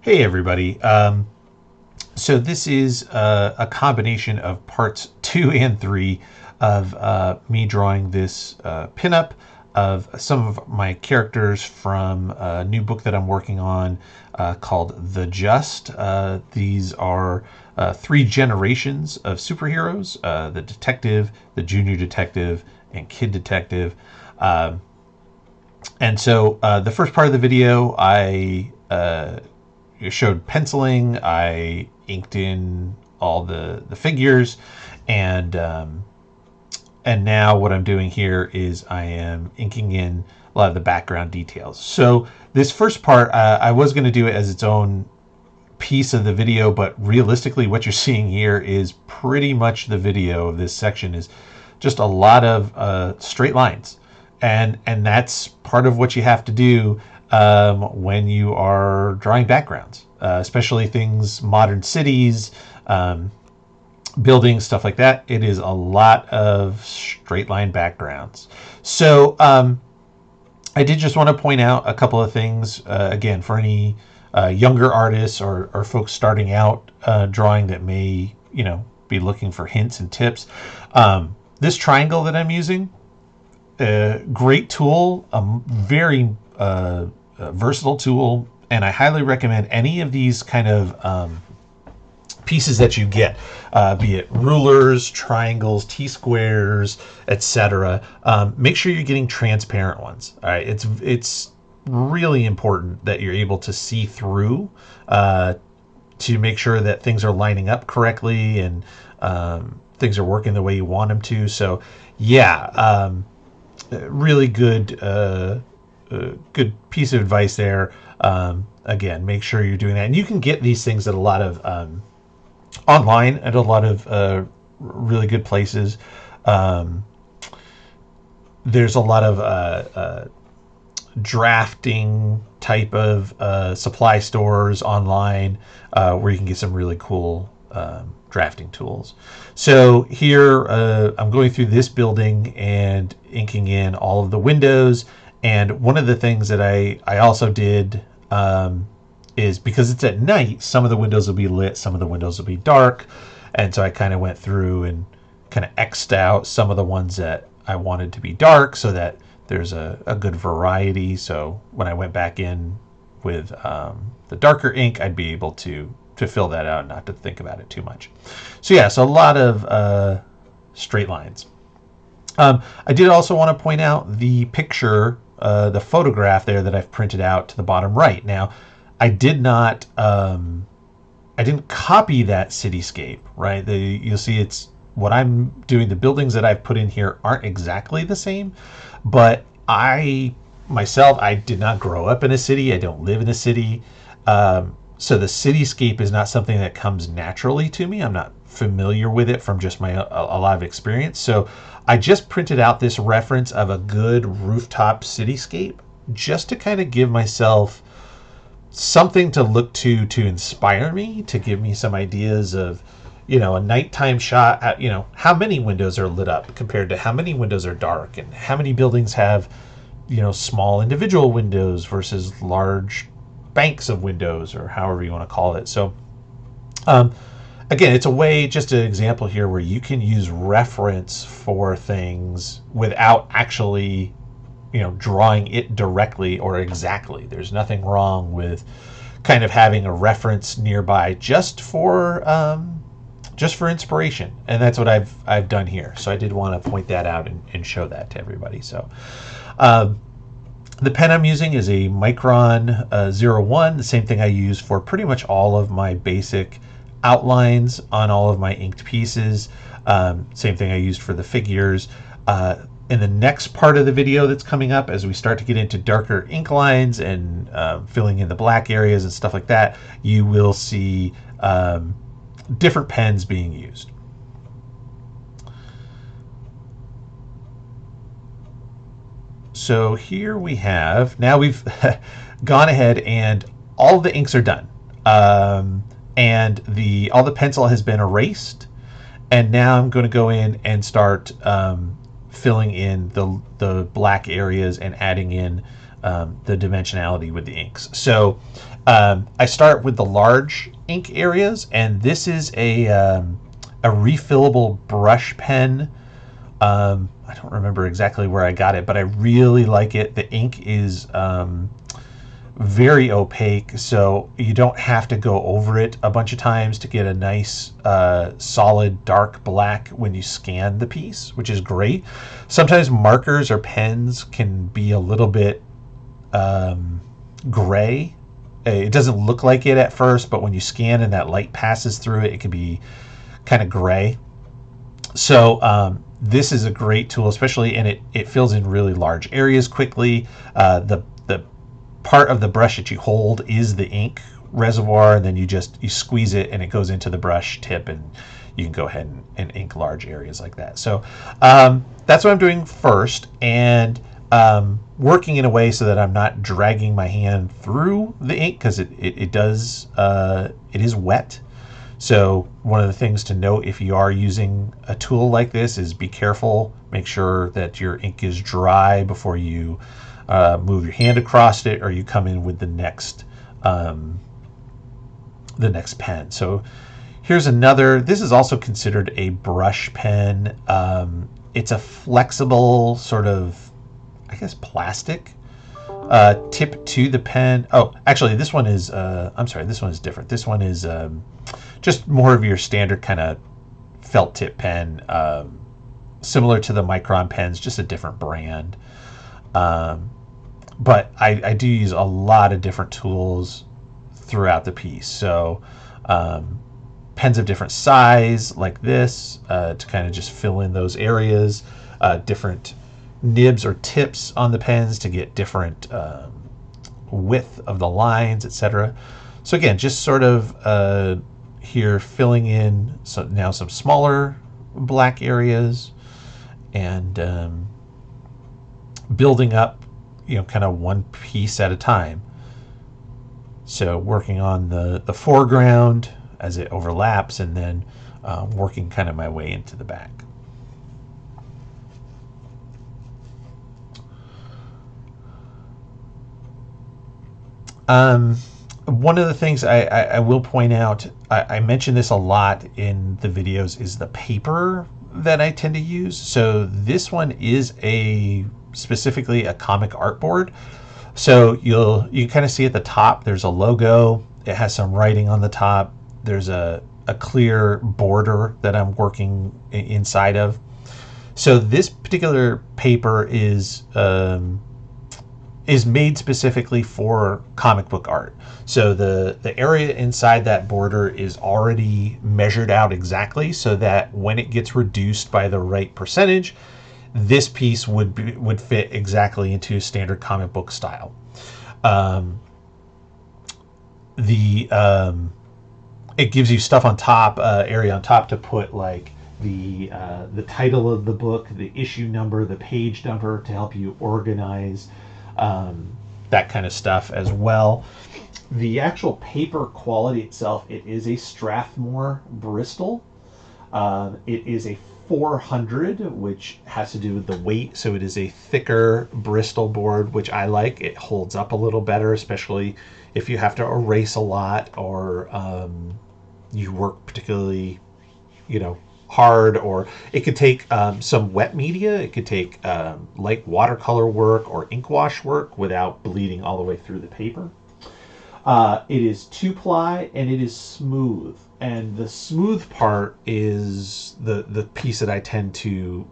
Hey everybody. So this is a combination of parts 2 and 3 of me drawing this pinup of some of my characters from a new book that I'm working on called The Just. These are three generations of superheroes: the detective, the junior detective, and kid detective. And so the first part of the video, I showed penciling. I inked in all the figures, and and now what I'm doing here is I am inking in a lot of the background details. So this first part, I was going to do it as its own piece of the video, but realistically, what you're seeing here is pretty much the video of this section is just a lot of straight lines, and that's part of what you have to do when you are drawing backgrounds, especially things, modern cities, buildings, stuff like that. It is a lot of straight line backgrounds. So I did just want to point out a couple of things again for any younger artists or folks starting out drawing that may be looking for hints and tips. This triangle that I'm using, great tool, a very versatile tool, and I highly recommend any of these kind of pieces that you get, be it rulers, triangles, T-squares, etc. Make sure you're getting transparent ones. All right, it's really important that you're able to see through to make sure that things are lining up correctly and things are working the way you want them to. So, yeah, really good good piece of advice there. Again, make sure you're doing that, and you can get these things at a lot of online at a lot of really good places. There's a lot of drafting type of supply stores online where you can get some really cool drafting tools. So here I'm going through this building and inking in all of the windows. And one of the things that I also did is, because it's at night, some of the windows will be lit, some of the windows will be dark. And so I kind of went through and kind of X'd out some of the ones that I wanted to be dark so that there's a good variety. So when I went back in with the darker ink, I'd be able to fill that out and not to think about it too much. So yeah, so a lot of straight lines. I did also want to point out the picture, the photograph there that I've printed out to the bottom right. Now, I did not, I didn't copy that cityscape, right? You'll see it's what I'm doing. The buildings that I've put in here aren't exactly the same, but I did not grow up in a city. I don't live in a city. So the cityscape is not something that comes naturally to me. I'm not familiar with it from just my a lot of experience. So I just printed out this reference of a good rooftop cityscape just to kind of give myself something to look to inspire me, to give me some ideas of, a nighttime shot at, how many windows are lit up compared to how many windows are dark, and how many buildings have, small individual windows versus large banks of windows, or however you want to call it. So again, it's a way, just an example here where you can use reference for things without actually drawing it directly or exactly. There's nothing wrong with kind of having a reference nearby just for inspiration, and that's what I've done here. So I did want to point that out and show that to everybody. So the pen I'm using is a Micron 01, the same thing I use for pretty much all of my basic outlines on all of my inked pieces. Same thing I used for the figures. In the next part of the video that's coming up, as we start to get into darker ink lines and filling in the black areas and stuff like that, you will see different pens being used. So here we have, now we've gone ahead and all the inks are done. And all the pencil has been erased. And now I'm going to go in and start filling in the black areas and adding in the dimensionality with the inks. So I start with the large ink areas, and this is a refillable brush pen. I don't remember exactly where I got it, but I really like it. The ink is very opaque, so you don't have to go over it a bunch of times to get a nice solid dark black when you scan the piece, which is great. Sometimes markers or pens can be a little bit gray. It doesn't look like it at first, but when you scan and that light passes through it, it can be kind of gray. So this is a great tool, especially, and it fills in really large areas quickly. The part of the brush that you hold is the ink reservoir, and then you squeeze it and it goes into the brush tip, and you can go ahead and ink large areas like that. So that's what I'm doing first, and working in a way so that I'm not dragging my hand through the ink, because it is wet. So one of the things to note if you are using a tool like this is be careful. Make sure that your ink is dry before you move your hand across it, or you come in with the next pen. So here's another. This is also considered a brush pen. It's a flexible sort of, I guess, plastic tip to the pen. Oh, actually, this one is. I'm sorry, this one is different. This one is just more of your standard kind of felt tip pen, similar to the Micron pens, just a different brand. But I do use a lot of different tools throughout the piece. So pens of different size, like this, to kind of just fill in those areas. Different nibs or tips on the pens to get different width of the lines, etc. So again, just sort of here filling in now some smaller black areas, and building up, kind of one piece at a time. So working on the foreground as it overlaps, and then working kind of my way into the back. One of the things I will point out, I mention this a lot in the videos, is the paper that I tend to use. So this one is specifically a comic artboard. So you kind of see at the top, there's a logo. It has some writing on the top. There's a clear border that I'm working inside of. So this particular paper is made specifically for comic book art. So the area inside that border is already measured out exactly, so that when it gets reduced by the right percentage, this piece would fit exactly into standard comic book style. It gives you stuff on top, area on top to put like the title of the book, the issue number, the page number, to help you organize that kind of stuff as well. The actual paper quality itself, it is a Strathmore Bristol. It is a 400, which has to do with the weight. So it is a thicker Bristol board, which I like. It holds up a little better, especially if you have to erase a lot, or you work particularly, hard, or it could take some wet media. It could take light watercolor work or ink wash work without bleeding all the way through the paper. It is 2-ply, and it is smooth. And the smooth part is the piece that I tend to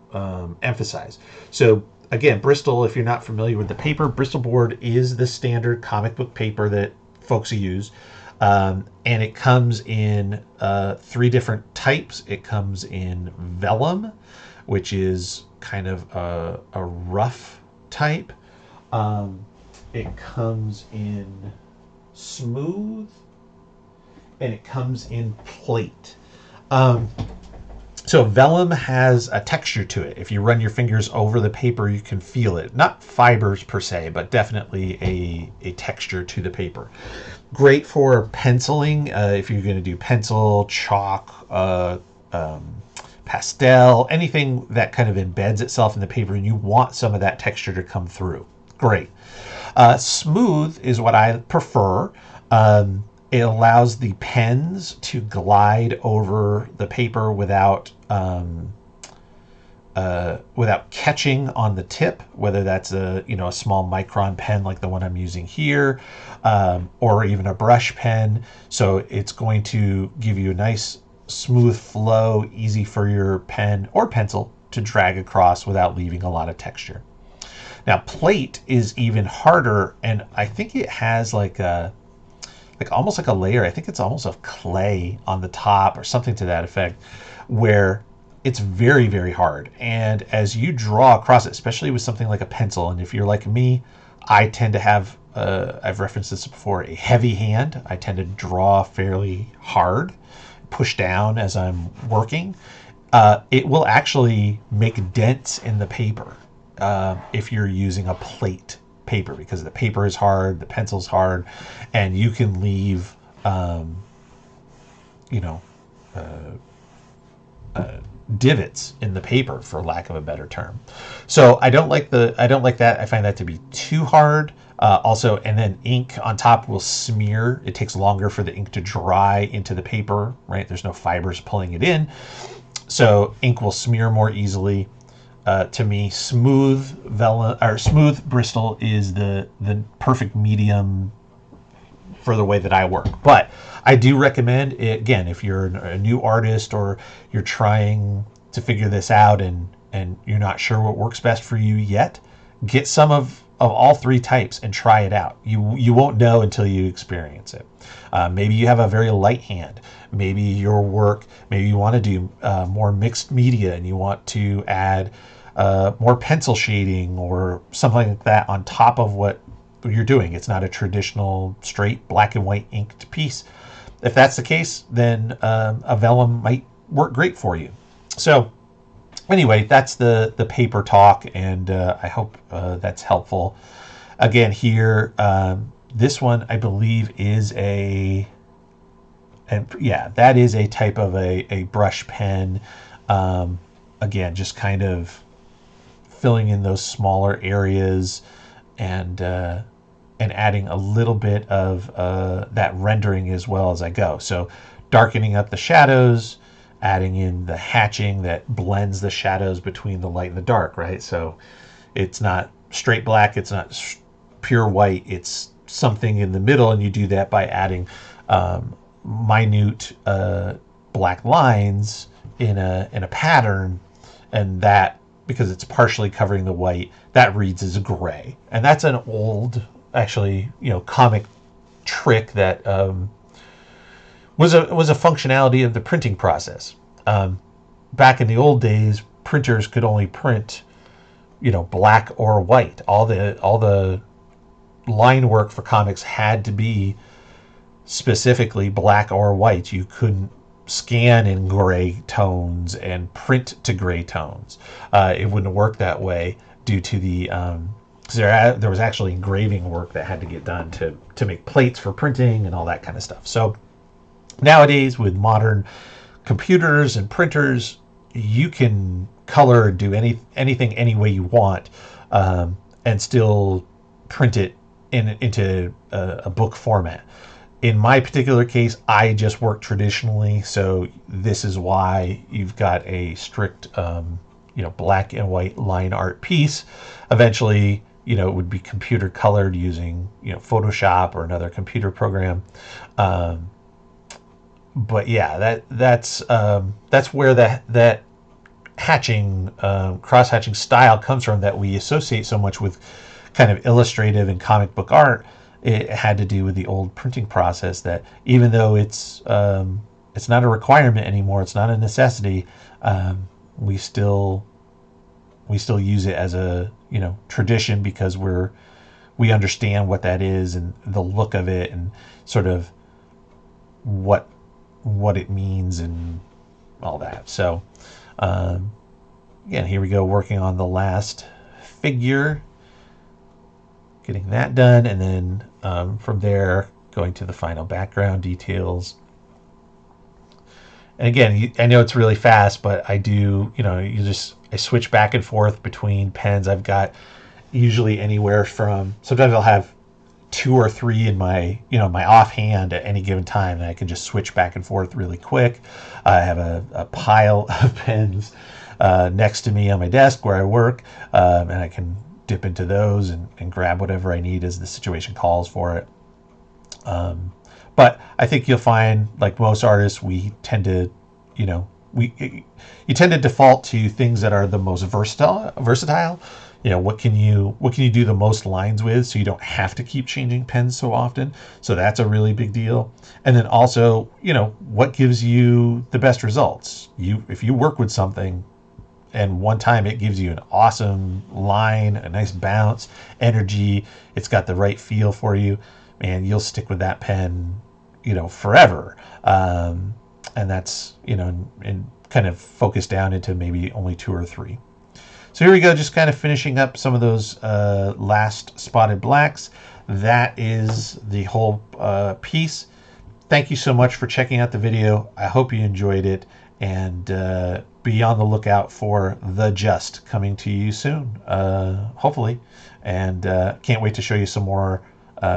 emphasize. So again, Bristol, if you're not familiar with the paper, Bristol board is the standard comic book paper that folks use. And it comes in 3 different types. It comes in vellum, which is kind of a rough type. It comes in smooth, and it comes in plate. So vellum has a texture to it. If you run your fingers over the paper, you can feel it. Not fibers per se, but definitely a texture to the paper. Great for penciling, if you're going to do pencil, chalk, pastel, anything that kind of embeds itself in the paper, and you want some of that texture to come through. Great. Smooth is what I prefer. It allows the pens to glide over the paper without catching on the tip, whether that's a small micron pen like the one I'm using here, or even a brush pen. So it's going to give you a nice smooth flow, easy for your pen or pencil to drag across without leaving a lot of texture. Now plate is even harder, and I think it has almost like a layer. I think it's almost of clay on the top or something to that effect, where it's very, very hard. And as you draw across it, especially with something like a pencil, and if you're like me, I tend to have, I've referenced this before, a heavy hand. I tend to draw fairly hard, push down as I'm working. It will actually make dents in the paper if you're using a plate paper, because the paper is hard, the pencil's hard, and you can leave, you know, divots in the paper, for lack of a better term. So I don't like that. I find that to be too hard. Also, and then ink on top will smear. It takes longer for the ink to dry into the paper, right? There's no fibers pulling it in, so ink will smear more easily. To me, smooth Bristol is the perfect medium for the way that I work. But I do recommend it, again, if you're a new artist or you're trying to figure this out and you're not sure what works best for you yet, get some of all three types and try it out. You won't know until you experience it. Maybe you have a very light hand. Maybe your work, maybe you want to do more mixed media and you want to add more pencil shading or something like that on top of what you're doing. It's not a traditional straight black and white inked piece. If that's the case, then a vellum might work great for you. So anyway, that's the paper talk, and I hope that's helpful. Again, here, this one I believe is that is a type of a brush pen. Again, just kind of filling in those smaller areas and adding a little bit of that rendering as well as I go. So darkening up the shadows, adding in the hatching that blends the shadows between the light and the dark, right? So it's not straight black, it's not pure white, it's something in the middle, and you do that by adding minute black lines in a pattern, and that, because it's partially covering the white, that reads as gray. And that's an old, actually, comic trick that was a functionality of the printing process. Back in the old days, printers could only print, black or white. All the line work for comics had to be specifically black or white. You couldn't scan in gray tones and print to gray tones. It wouldn't work that way due to the there was actually engraving work that had to get done to make plates for printing and all that kind of stuff. So nowadays, with modern computers and printers, you can color or do anything any way you want, and still print it into a book format. In my particular case, I just work traditionally, so this is why you've got a strict, black and white line art piece. Eventually, it would be computer colored using, Photoshop or another computer program. But yeah, that's where that hatching, cross hatching style comes from that we associate so much with kind of illustrative and comic book art. It had to do with the old printing process, that even though it's not a requirement anymore, it's not a necessity, we still use it as a tradition, because we understand what that is and the look of it and sort of what it means and all that. So again, here we go, working on the last figure, getting that done, and then from there going to the final background details. And again, I know it's really fast, but I do, I switch back and forth between pens. I've got usually anywhere from, sometimes I'll have 2 or 3 in my, my offhand at any given time, and I can just switch back and forth really quick. I have a pile of pens next to me on my desk where I work, and I can dip into those and grab whatever I need as the situation calls for it. But I think you'll find, like most artists, we tend to, you tend to default to things that are the most versatile. What can you do the most lines with, so you don't have to keep changing pens so often. So that's a really big deal. And then also, what gives you the best results. If you work with something and one time it gives you an awesome line, a nice bounce, energy, it's got the right feel for you, man, you'll stick with that pen, forever. And that's, and kind of focus down into maybe only 2 or 3. So here we go, just kind of finishing up some of those last spotted blacks. That is the whole piece. Thank you so much for checking out the video. I hope you enjoyed it, and be on the lookout for The Just coming to you soon, hopefully. And can't wait to show you some more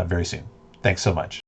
very soon. Thanks so much.